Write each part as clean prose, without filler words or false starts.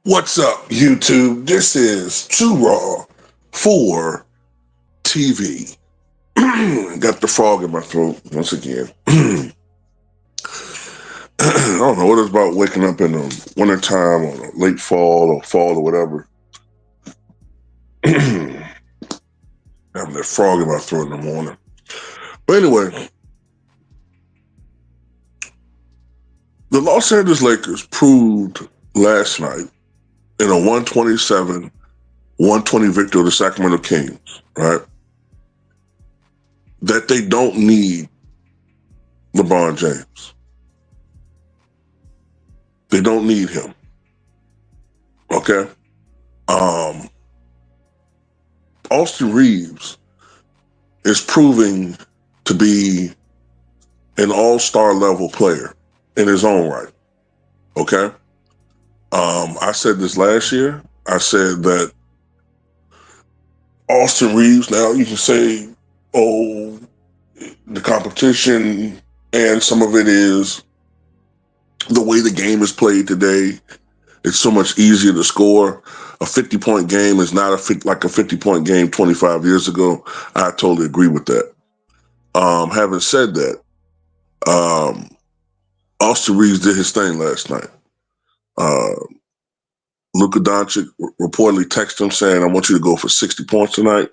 What's up, YouTube? This is Too Raw for TV. Got the frog in my throat once again. I don't know what it's about waking up in the wintertime or late fall or whatever. Having that frog in my throat in the morning. But anyway, the Los Angeles Lakers proved last night in a 127-120 victory of the Sacramento Kings, right, that they don't need LeBron James. They don't need him. Okay? Austin Reeves is proving to be an all-star level player in his own right. Okay? I said this last year. I said that Austin Reeves, now you can say, oh, the competition and some of it is the way the game is played today. It's so much easier to score. A 50-point game is not like a 50-point game 25 years ago. I totally agree with that. Having said that, Austin Reeves did his thing last night. Luka Doncic reportedly texted him saying, I want you to go for 60 points tonight.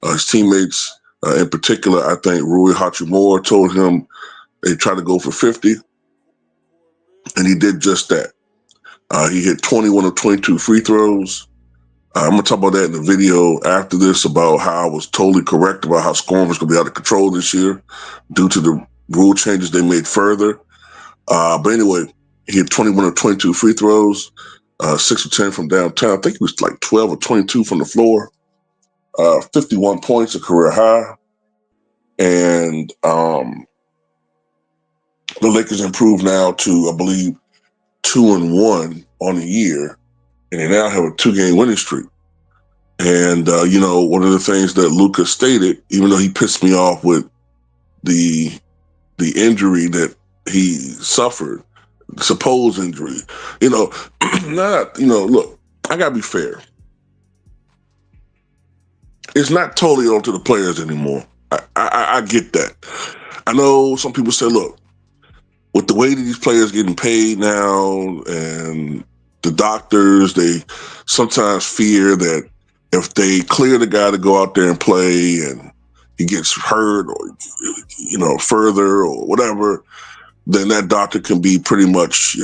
His teammates, in particular, I think Rui Hachimura told him they tried to go for 50, and he did just that. He hit 21 of 22 free throws. I'm going to talk about that in the video after this, about how I was totally correct about how scoring was going to be out of control this year due to the rule changes they made further. But anyway, he hit 21 of 22 free throws, 6 of 10 from downtown. I think he was like 12 or 22 from the floor, 51 points, a career high. And the Lakers improved now to, I believe, 2-1 on the year. And they now have a 2-game winning streak. And, one of the things that Luka stated, even though he pissed me off with the injury that he suffered, supposed injury, look, I got to be fair. It's not totally on to the players anymore. I get that. I know some people say, look, with the way that these players getting paid now and the doctors, they sometimes fear that if they clear the guy to go out there and play and he gets hurt or, further or whatever, then that doctor can be pretty much,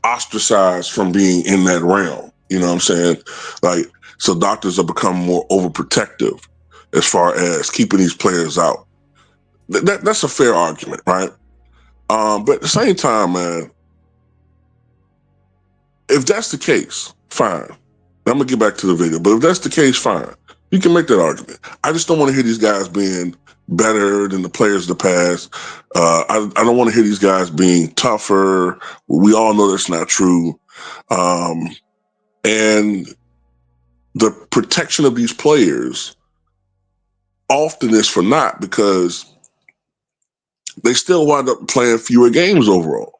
ostracized from being in that realm. You know what I'm saying? Like, so doctors are becoming more overprotective as far as keeping these players out. That's a fair argument, right? But at the same time, man, if that's the case, fine. I'm going to get back to the video, but if that's the case, fine. You can make that argument. I just don't want to hear these guys being better than the players of the past. I don't want to hear these guys being tougher. We all know that's not true. And the protection of these players often is for naught because they still wind up playing fewer games overall.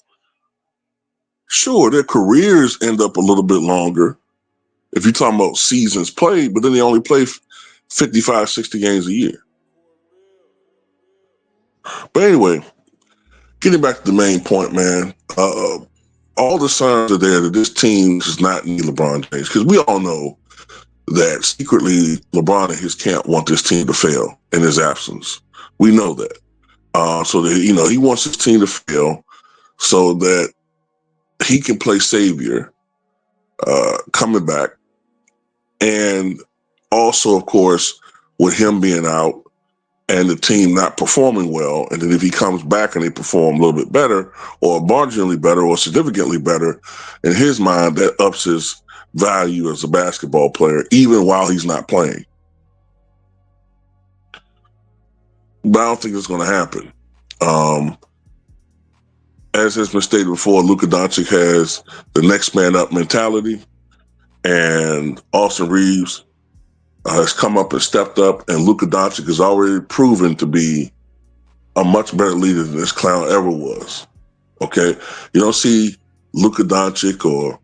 Sure, their careers end up a little bit longer if you're talking about seasons played, but then they only play 55, 60 games a year. But anyway, getting back to the main point, man, all the signs are there that this team does not need LeBron James, because we all know that secretly LeBron and his camp want this team to fail in his absence. We know that. So that, he wants his team to fail so that he can play savior coming back. And also, of course, with him being out and the team not performing well, and then if he comes back and they perform a little bit better or marginally better or significantly better, in his mind, that ups his value as a basketball player, even while he's not playing. But I don't think it's going to happen. As has been stated before, Luka Doncic has the next man up mentality, and Austin Reeves has come up and stepped up, and Luka Doncic has already proven to be a much better leader than this clown ever was. Okay? You don't see Luka Doncic or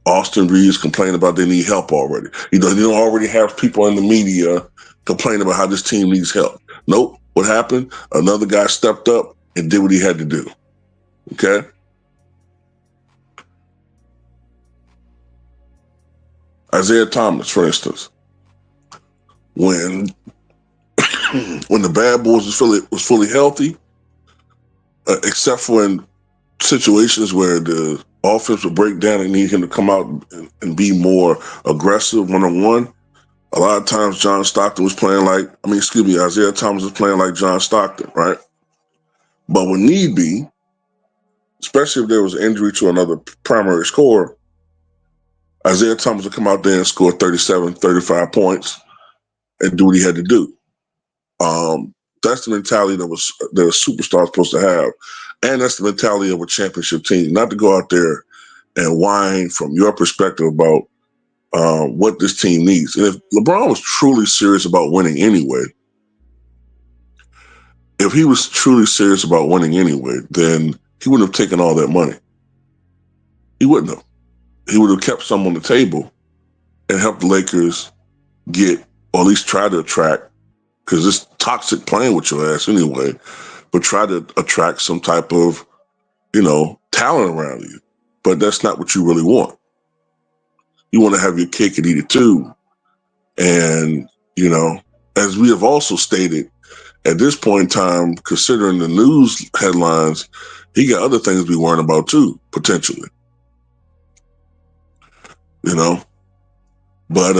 Austin Reeves complain about they need help already. You don't already have people in the media complaining about how this team needs help. Nope. What happened? Another guy stepped up and did what he had to do. Okay? Isaiah Thomas, for instance, when the Bad Boys was fully healthy, except for in situations where the offense would break down and need him to come out and be more aggressive one-on-one, a lot of times Isaiah Thomas was playing like John Stockton, right? But when need be, especially if there was an injury to another primary scorer, Isaiah Thomas would come out there and score 37, 35 points and do what he had to do. That's the mentality that a superstar is supposed to have. And that's the mentality of a championship team, not to go out there and whine from your perspective about what this team needs. And if LeBron was truly serious about winning anyway, then he wouldn't have taken all that money. He wouldn't have. He would have kept some on the table and helped the Lakers get, or at least try to attract, because it's toxic playing with your ass anyway, but try to attract some type of, talent around you. But that's not what you really want. You want to have your cake and eat it too. And, as we have also stated, at this point in time, considering the news headlines, he got other things to be worrying about too, potentially. But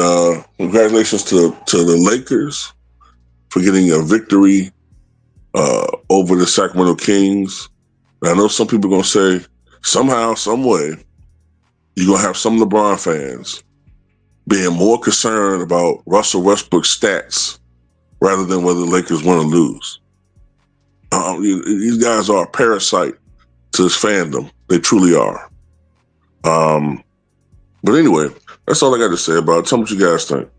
congratulations to the Lakers for getting a victory over the Sacramento Kings. And I know some people are going to say, somehow, some way, you're going to have some LeBron fans being more concerned about Russell Westbrook's stats rather than whether the Lakers win or lose. These guys are a parasite to this fandom. They truly are. But anyway, that's all I got to say about it. Tell me what you guys think.